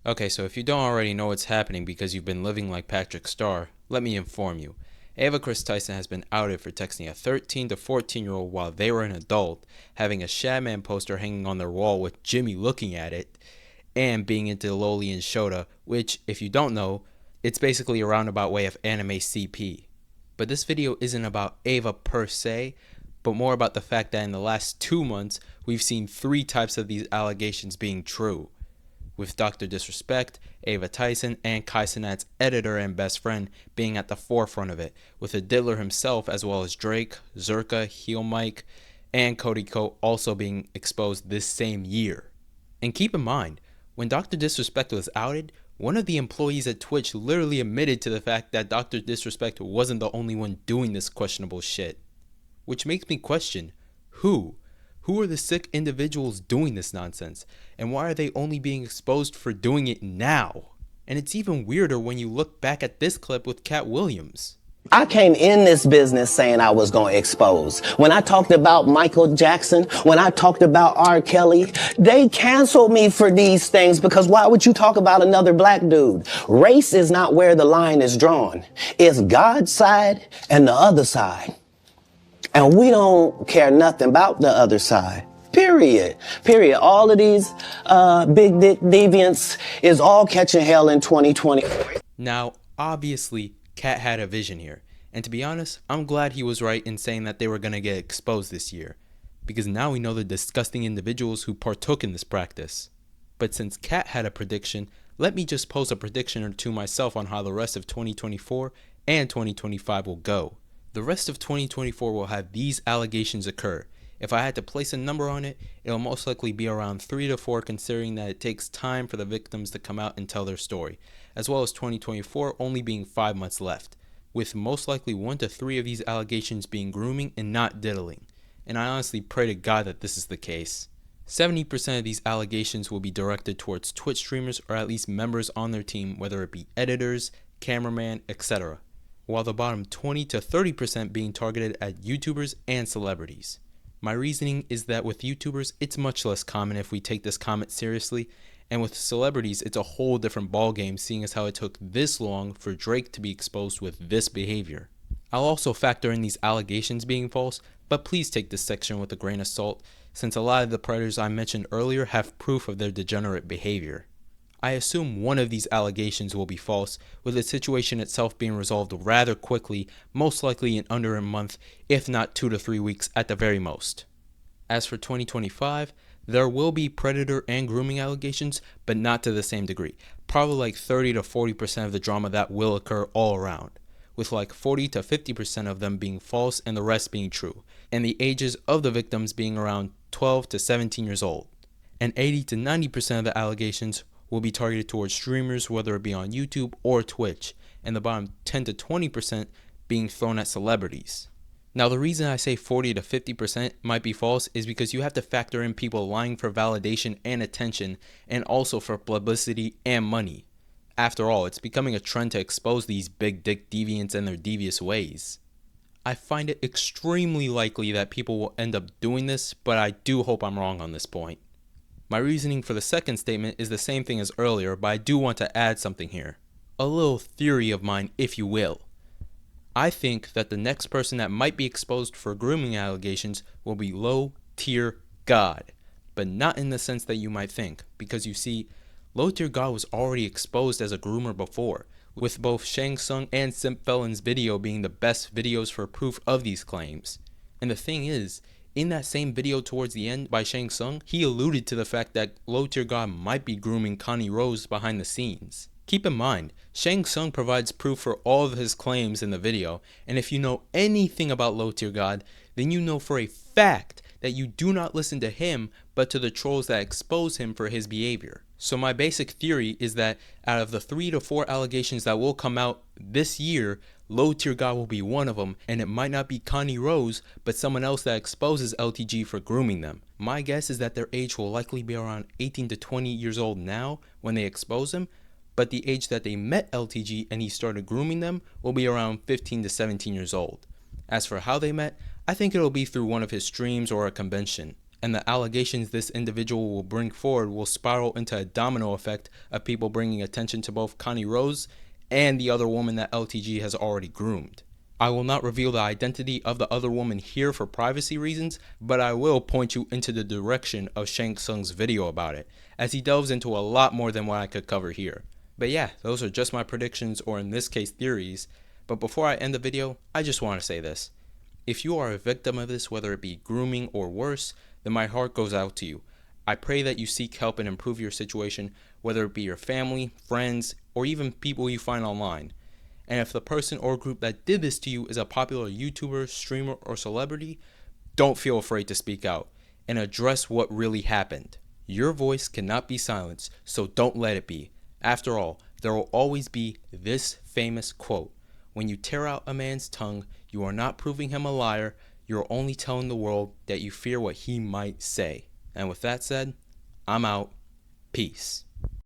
Okay, so if you don't already know what's happening because you've been living like Patrick Starr, let me inform you. Ava Chris Tyson has been outed for texting a 13 to 14-year-old while they were an adult, having a Shadman poster hanging on their wall with Jimmy looking at it, and being into Loli and Shota, which, if you don't know, it's basically a roundabout way of anime CP. But this video isn't about Ava per se, but more about the fact that in the last 2 months, we've seen three types of these allegations being true, with Dr. Disrespect, Ava Tyson, and Kai Cenat's editor and best friend being at the forefront of it, with the Diddler himself as well as Drake, Zerka, Heel Mike, and Cody Ko also being exposed this same year. And keep in mind, when Dr. Disrespect was outed, one of the employees at Twitch literally admitted to the fact that Dr. Disrespect wasn't the only one doing this questionable shit. Which makes me question, who? Who are the sick individuals doing this nonsense? And why are they only being exposed for doing it now? And it's even weirder when you look back at this clip with Cat Williams. I came in this business saying I was going to expose. When I talked about Michael Jackson, when I talked about R. Kelly, they canceled me for these things because why would you talk about another black dude? Race is not where the line is drawn. It's God's side and the other side. And we don't care nothing about the other side. Period. Period. All of these big dick deviants is all catching hell in 2024. Now, obviously, Cat had a vision here. And to be honest, I'm glad he was right in saying that they were going to get exposed this year. Because now we know the disgusting individuals who partook in this practice. But since Cat had a prediction, let me just pose a prediction or two myself on how the rest of 2024 and 2025 will go. The rest of 2024 will have these allegations occur. If I had to place a number on it, it'll most likely be around 3 to 4 considering that it takes time for the victims to come out and tell their story, as well as 2024 only being 5 months left, with most likely 1 to 3 of these allegations being grooming and not diddling. And I honestly pray to God that this is the case. 70% of these allegations will be directed towards Twitch streamers or at least members on their team, whether it be editors, cameraman, etc. While the bottom 20 to 30% being targeted at YouTubers and celebrities. My reasoning is that with YouTubers, it's much less common if we take this comment seriously, and with celebrities, it's a whole different ballgame seeing as how it took this long for Drake to be exposed with this behavior. I'll also factor in these allegations being false, but please take this section with a grain of salt, since a lot of the predators I mentioned earlier have proof of their degenerate behavior. I assume one of these allegations will be false, with the situation itself being resolved rather quickly, most likely in under a month, if not 2 to 3 weeks at the very most. As for 2025, there will be predator and grooming allegations, but not to the same degree. Probably like 30 to 40% of the drama that will occur all around, with like 40 to 50% of them being false and the rest being true, and the ages of the victims being around 12 to 17 years old. And 80 to 90% of the allegations will be targeted towards streamers, whether it be on YouTube or Twitch, and the bottom 10 to 20% being thrown at celebrities. Now, the reason I say 40 to 50% might be false is because you have to factor in people lying for validation and attention, and also for publicity and money. After all, it's becoming a trend to expose these big dick deviants and their devious ways. I find it extremely likely that people will end up doing this, but I do hope I'm wrong on this point. My reasoning for the second statement is the same thing as earlier, but I do want to add something here. A little theory of mine, if you will. I think that the next person that might be exposed for grooming allegations will be low tier God, but not in the sense that you might think, because you see, low tier God was already exposed as a groomer before, with both Shang, Tsung, and Simp Felon's video being the best videos for proof of these claims. And the thing is, in that same video towards the end by Shang Tsung, he alluded to the fact that Low Tier God might be grooming Connie Rose behind the scenes. Keep in mind, Shang Tsung provides proof for all of his claims in the video, and if you know anything about Low Tier God, then you know for a fact that you do not listen to him, but to the trolls that expose him for his behavior. So my basic theory is that out of the 3 to 4 allegations that will come out this year, Low Tier God will be one of them, and it might not be Connie Rose, but someone else that exposes LTG for grooming them. My guess is that their age will likely be around 18 to 20 years old now when they expose him, but the age that they met LTG and he started grooming them will be around 15 to 17 years old. As for how they met, I think it'll be through one of his streams or a convention. and the allegations this individual will bring forward will spiral into a domino effect of people bringing attention to both Connie Rose and the other woman that LTG has already groomed. I will not reveal the identity of the other woman here for privacy reasons, but I will point you into the direction of Shang Tsung's video about it, as he delves into a lot more than what I could cover here. But yeah, those are just my predictions, or in this case theories. But before I end the video, I just want to say this. If you are a victim of this, whether it be grooming or worse, then my heart goes out to you. I pray that you seek help and improve your situation, whether it be your family, friends, or even people you find online. And if the person or group that did this to you is a popular YouTuber, streamer, or celebrity, don't feel afraid to speak out and address what really happened. Your voice cannot be silenced, so don't let it be. After all, there will always be this famous quote: when you tear out a man's tongue, you are not proving him a liar, you're only telling the world that you fear what he might say. And with that said, I'm out. Peace.